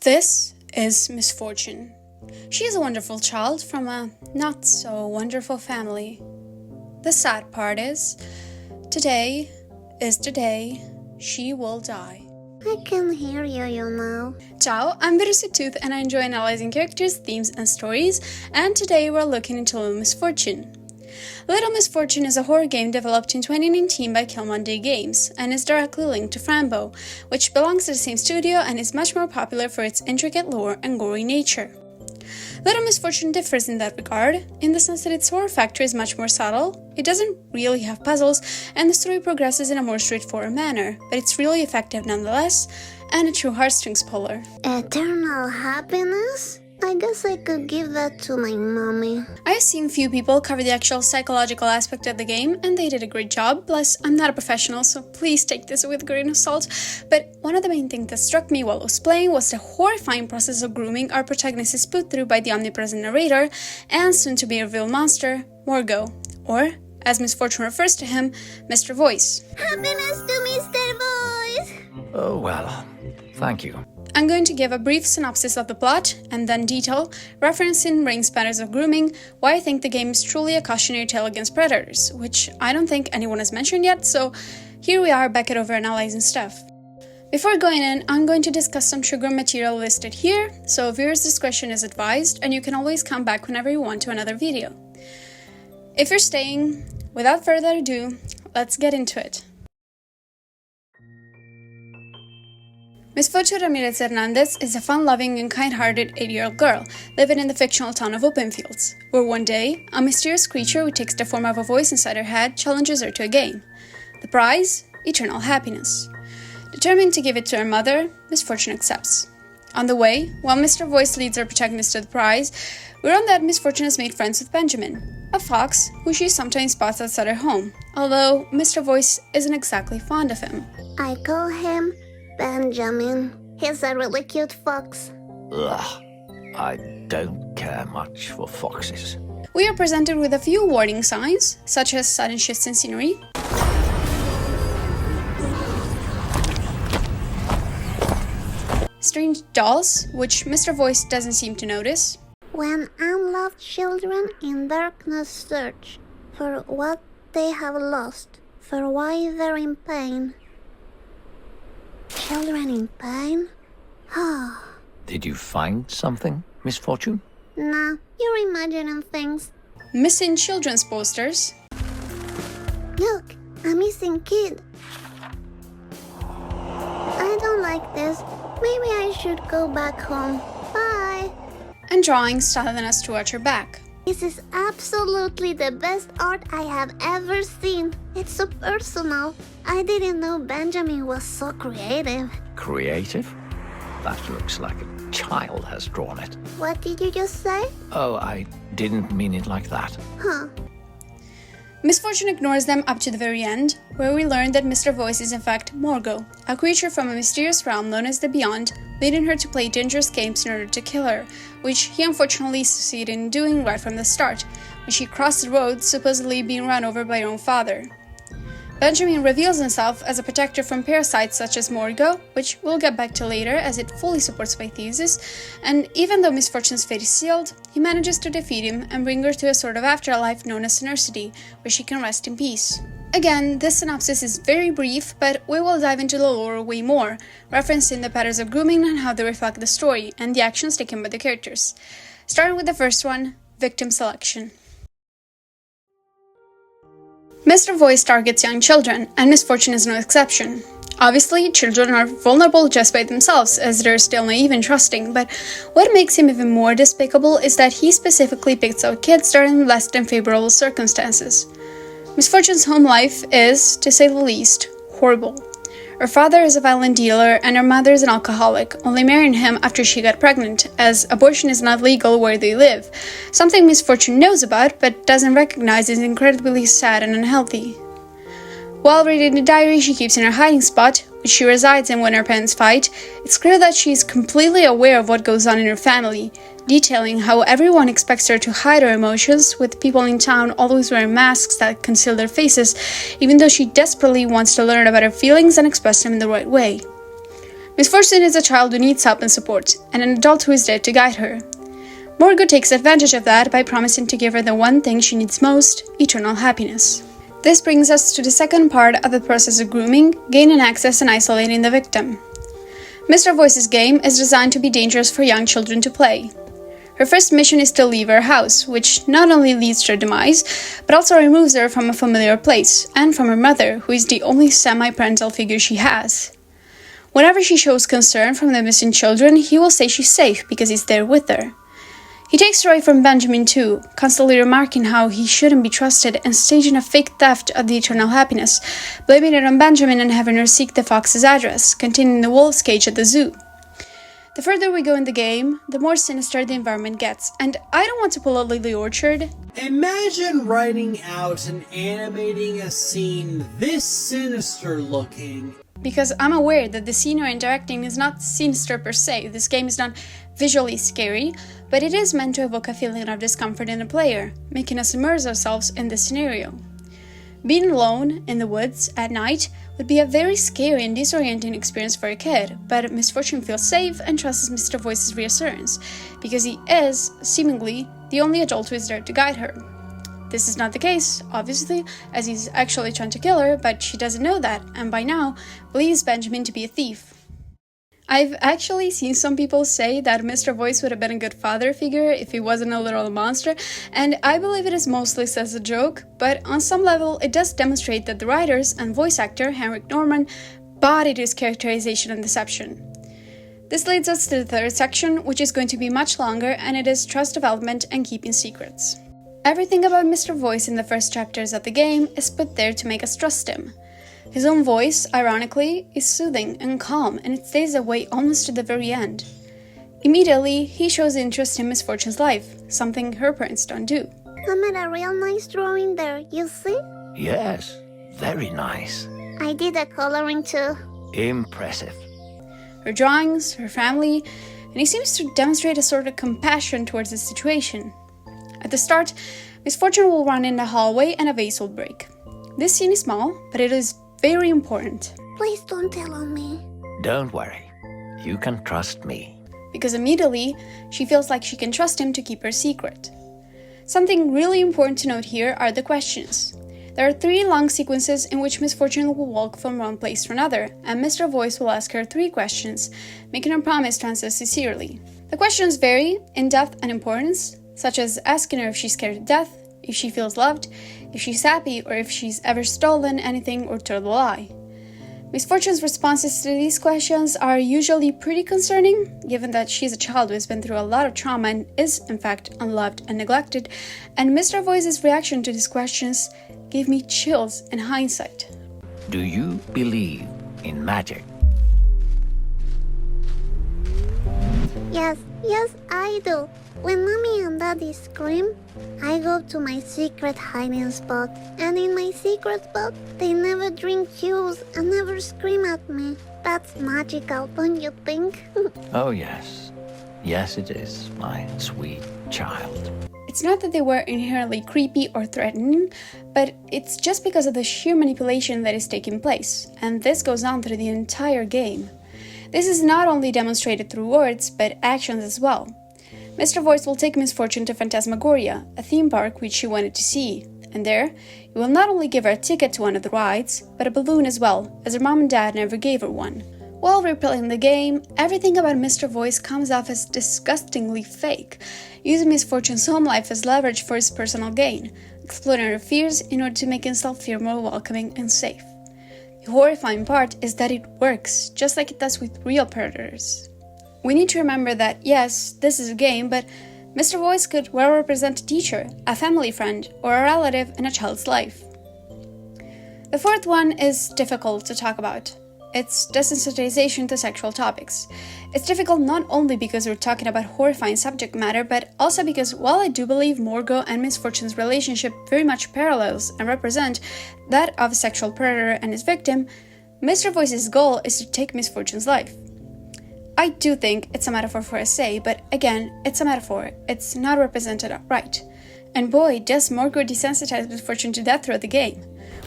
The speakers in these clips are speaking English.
This is Misfortune. She is a wonderful child from a not-so-wonderful family. The sad part is, today is the day she will die. I can hear you know. Ciao, I'm Bittersweettooth and I enjoy analyzing characters, themes, and stories, and today we're looking into Little Misfortune. Little Misfortune is a horror game developed in 2019 by Kill Monday Games, and is directly linked to Fran, which belongs to the same studio and is much more popular for its intricate lore and gory nature. Little Misfortune differs in that regard, in the sense that its horror factor is much more subtle, it doesn't really have puzzles, and the story progresses in a more straightforward manner, but it's really effective nonetheless, and a true heartstrings puller. Eternal happiness? I guess I could give that to my mommy. I've seen few people cover the actual psychological aspect of the game, and they did a great job. Plus, I'm not a professional, so please take this with a grain of salt. But one of the main things that struck me while I was playing was the horrifying process of grooming our protagonist is put through by the omnipresent narrator, and soon-to-be revealed monster, Morgo, or, as Misfortune refers to him, Mr. Voice. Happiness to Mr. Voice! Oh, well, thank you. I'm going to give a brief synopsis of the plot, and then detail, referencing RAINN's patterns of grooming, why I think the game is truly a cautionary tale against predators, which I don't think anyone has mentioned yet, so here we are back at over analyzing stuff. Before going in, I'm going to discuss some trigger material listed here, so viewers' discretion is advised, and you can always come back whenever you want to another video. If you're staying, without further ado, let's get into it. Misfortune Ramirez Hernandez is a fun-loving and kind-hearted 8-year-old girl living in the fictional town of Openfields, where one day, a mysterious creature who takes the form of a voice inside her head challenges her to a game. The prize? Eternal happiness. Determined to give it to her mother, Misfortune accepts. On the way, while Mr. Voice leads our protagonist to the prize, we learn that Misfortune has made friends with Benjamin, a fox who she sometimes spots outside her home, although Mr. Voice isn't exactly fond of him. I call him Benjamin. He's a really cute fox. Ugh, I don't care much for foxes. We are presented with a few warning signs, such as sudden shifts in scenery, strange dolls, which Mr. Voice doesn't seem to notice, When unloved children in darkness search for what they have lost, for why they're in pain. Children in pain? Did you find something, Misfortune? Nah, you're imagining things. missing children's posters, Look, a missing kid. I don't like this. Maybe I should go back home. Bye. and drawings telling us to watch her back. This is absolutely the best art I have ever seen. It's so personal. I didn't know Benjamin was so creative. Creative? That looks like a child has drawn it. What did you just say? Oh, I didn't mean it like that. Huh. Misfortune ignores them up to the very end, where we learn that Mr. Voice is in fact Morgo, a creature from a mysterious realm known as the Beyond, leading her to play dangerous games in order to kill her, which he unfortunately succeeded in doing right from the start, when she crossed the road, supposedly being run over by her own father. Benjamin reveals himself as a protector from parasites such as Morgo, which we'll get back to later as it fully supports my thesis, and even though Misfortune's fate is sealed, he manages to defeat him and bring her to a sort of afterlife known as Nursery, where she can rest in peace. Again, this synopsis is very brief, but we will dive into the lore way more, referencing the patterns of grooming and how they reflect the story, and the actions taken by the characters. Starting with the first one, victim selection. Mr. Voice targets young children, and Misfortune is no exception. Obviously, children are vulnerable just by themselves, as they're still naive and trusting, but what makes him even more despicable is that he specifically picks out kids that are in less than favorable circumstances. Misfortune's home life is, to say the least, horrible. Her father is a violent dealer and her mother is an alcoholic, only marrying him after she got pregnant, as abortion is not legal where they live, something Misfortune knows about but doesn't recognize is incredibly sad and unhealthy. While reading the diary she keeps in her hiding spot, which she resides in when her parents fight, it's clear that she is completely aware of what goes on in her family, detailing how everyone expects her to hide her emotions, with people in town always wearing masks that conceal their faces, even though she desperately wants to learn about her feelings and express them in the right way. Misfortune is a child who needs help and support, and an adult who is there to guide her. Morgo takes advantage of that by promising to give her the one thing she needs most, eternal happiness. This brings us to the second part of the process of grooming, gaining access and isolating the victim. Mr. Voice's game is designed to be dangerous for young children to play. Her first mission is to leave her house, which not only leads to her demise, but also removes her from a familiar place, and from her mother, who is the only semi-parental figure she has. Whenever she shows concern from the missing children, he will say she's safe because he's there with her. He takes her away from Benjamin too, constantly remarking how he shouldn't be trusted and staging a fake theft of the eternal happiness, blaming it on Benjamin and having her seek the fox's address, containing the wolf's cage at the zoo. The further we go in the game, the more sinister the environment gets, and I don't want to pull a Lily Orchard. Imagine writing out and animating a scene this sinister looking. Because I'm aware that the scene you're interacting is not sinister per se. This game is not visually scary, but it is meant to evoke a feeling of discomfort in the player, making us immerse ourselves in the scenario. Being alone in the woods at night would be a very scary and disorienting experience for a kid, but Misfortune feels safe and trusts Mr. Voice's reassurance, because he is, seemingly, the only adult who is there to guide her. This is not the case, obviously, as he's actually trying to kill her, but she doesn't know that, and by now, believes Benjamin to be a thief. I've actually seen some people say that Mr. Voice would have been a good father figure if he wasn't a little monster, and I believe it is mostly as a joke, but on some level it does demonstrate that the writers and voice actor Henrik Norman bodied his characterization and deception. This leads us to the third section, which is going to be much longer, and it is trust development and keeping secrets. Everything about Mr. Voice in the first chapters of the game is put there to make us trust him. His own voice, ironically, is soothing and calm, and it stays that way almost to the very end. Immediately, he shows interest in Misfortune's life, something her parents don't do. I made a real nice drawing there, you see? Yes, very nice. I did a coloring too. Impressive. Her drawings, her family, and he seems to demonstrate a sort of compassion towards the situation. At the start, Misfortune will run in the hallway and a vase will break. This scene is small, but it is very important. Please don't tell on me. Don't worry. You can trust me. Because immediately, she feels like she can trust him to keep her secret. Something really important to note here are the questions. There are 3 long sequences in which Misfortune will walk from one place to another, and Mr. Voice will ask her 3 questions, making her promise to answer sincerely. The questions vary in depth and importance, such as asking her if she's scared to death, if she feels loved, if she's happy, or if she's ever stolen anything or told a lie. Misfortune's responses to these questions are usually pretty concerning, given that she's a child who has been through a lot of trauma and is, in fact, unloved and neglected, and Mr. Voice's reaction to these questions gave me chills in hindsight. Do you believe in magic? Yes, I do. When Mommy and Daddy scream, I go to my secret hiding spot. And in my secret spot, they never drink juice and never scream at me. That's magical, don't you think? Oh, yes. Yes, it is, my sweet child. It's not that they were inherently creepy or threatening, but it's just because of the sheer manipulation that is taking place, and this goes on through the entire game. This is not only demonstrated through words, but actions as well. Mr. Voice will take Misfortune to Phantasmagoria, a theme park which she wanted to see, and there, he will not only give her a ticket to one of the rides, but a balloon as well, as her mom and dad never gave her one. While replaying the game, everything about Mr. Voice comes off as disgustingly fake, using Misfortune's home life as leverage for his personal gain, exploiting her fears in order to make himself feel more welcoming and safe. The horrifying part is that it works, just like it does with real predators. We need to remember that, yes, this is a game, but Mr. Voice could well represent a teacher, a family friend, or a relative in a child's life. The fourth one is difficult to talk about. It's desensitization to sexual topics. It's difficult not only because we're talking about horrifying subject matter, but also because while I do believe Morgo and Misfortune's relationship very much parallels and represent that of a sexual predator and his victim, Mr. Voice's goal is to take Misfortune's life. I do think it's a metaphor for a say, but again, it's a metaphor. It's not represented right. And boy, does Morgo desensitize Misfortune to death throughout the game.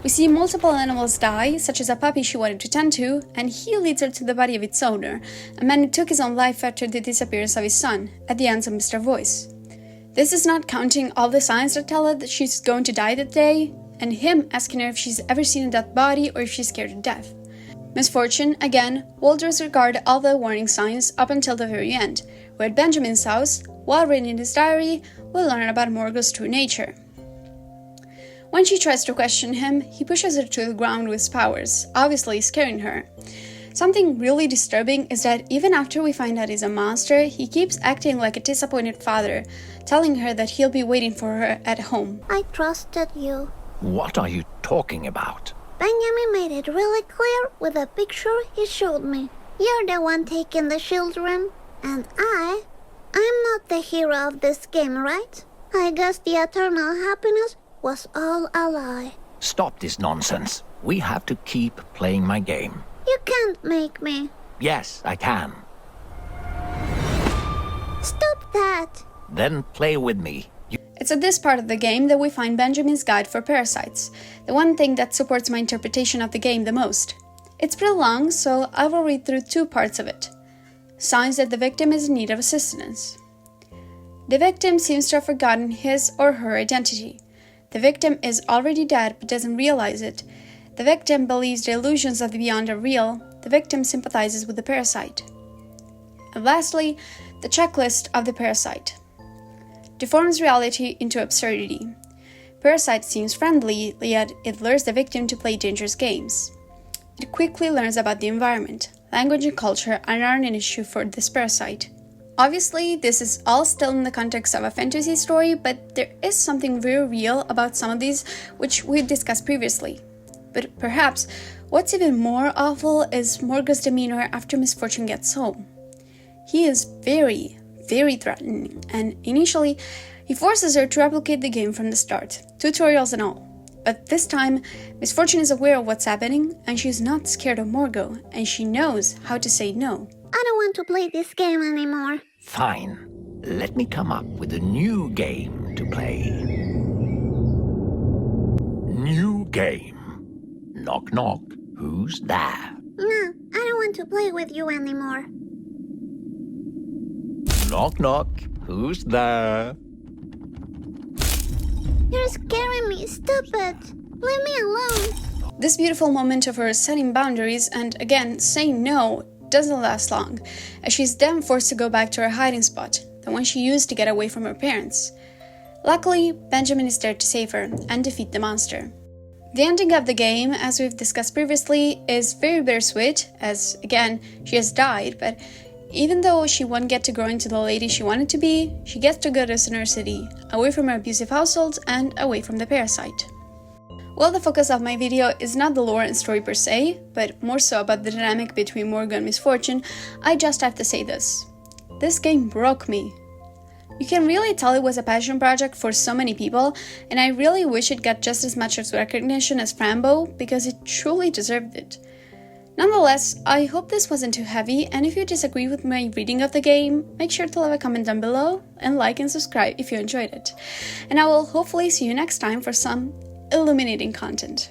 We see multiple animals die, such as a puppy she wanted to tend to, and he leads her to the body of its owner, a man who took his own life after the disappearance of his son, at the hands of Mr. Voice. This is not counting all the signs that tell her that she's going to die that day, and him asking her if she's ever seen a dead body or if she's scared to death. Misfortune, again, will disregard all the warning signs up until the very end, where at Benjamin's house, while reading his diary, we'll learn about Morgo's true nature. When she tries to question him, he pushes her to the ground with his powers, obviously scaring her. Something really disturbing is that even after we find out he's a monster, he keeps acting like a disappointed father, telling her that he'll be waiting for her at home. I trusted you. What are you talking about? Benjamin made it really clear with a picture he showed me. You're the one taking the children, and I'm not the hero of this game, right? I guess the eternal happiness was all a lie. Stop this nonsense. We have to keep playing my game. You can't make me. Yes, I can. Stop that. Then play with me. It's at this part of the game that we find Benjamin's guide for parasites, the one thing that supports my interpretation of the game the most. It's pretty long, so I will read through 2 parts of it. Signs that the victim is in need of assistance. The victim seems to have forgotten his or her identity. The victim is already dead but doesn't realize it. The victim believes the illusions of the beyond are real. The victim sympathizes with the parasite. And lastly, the checklist of the parasite. Deforms reality into absurdity. Parasite seems friendly, yet it lures the victim to play dangerous games. It quickly learns about the environment. Language and culture are not an issue for this parasite. Obviously, this is all still in the context of a fantasy story, but there is something very real about some of these, which we discussed previously. But perhaps, what's even more awful is Morgo's demeanor after Misfortune gets home. He is very, very threatening, and initially, he forces her to replicate the game from the start, tutorials and all. But this time, Misfortune is aware of what's happening, and she's not scared of Morgo, and she knows how to say no. I don't want to play this game anymore. Fine. Let me come up with a new game to play. New game. Knock knock. Who's there? No, I don't want to play with you anymore. Knock knock. Who's there? You're scaring me. Stop it. Leave me alone. This beautiful moment of her setting boundaries and, again, saying no doesn't last long, as she's then forced to go back to her hiding spot, the one she used to get away from her parents. Luckily, Benjamin is there to save her and defeat the monster. The ending of the game, as we've discussed previously, is very bittersweet, as, again, she has died, but even though she won't get to grow into the lady she wanted to be, she gets to go to Center City, away from her abusive household and away from the parasite. Well, the focus of my video is not the lore and story per se, but more so about the dynamic between Morgo and Misfortune, I just have to say this. This game broke me. You can really tell it was a passion project for so many people, and I really wish it got just as much recognition as Frambo, because it truly deserved it. Nonetheless, I hope this wasn't too heavy, and if you disagree with my reading of the game, make sure to leave a comment down below, and like and subscribe if you enjoyed it. And I will hopefully see you next time for some illuminating content.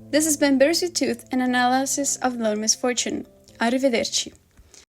This has been Bittersweettooth, an analysis of Little Misfortune. Arrivederci.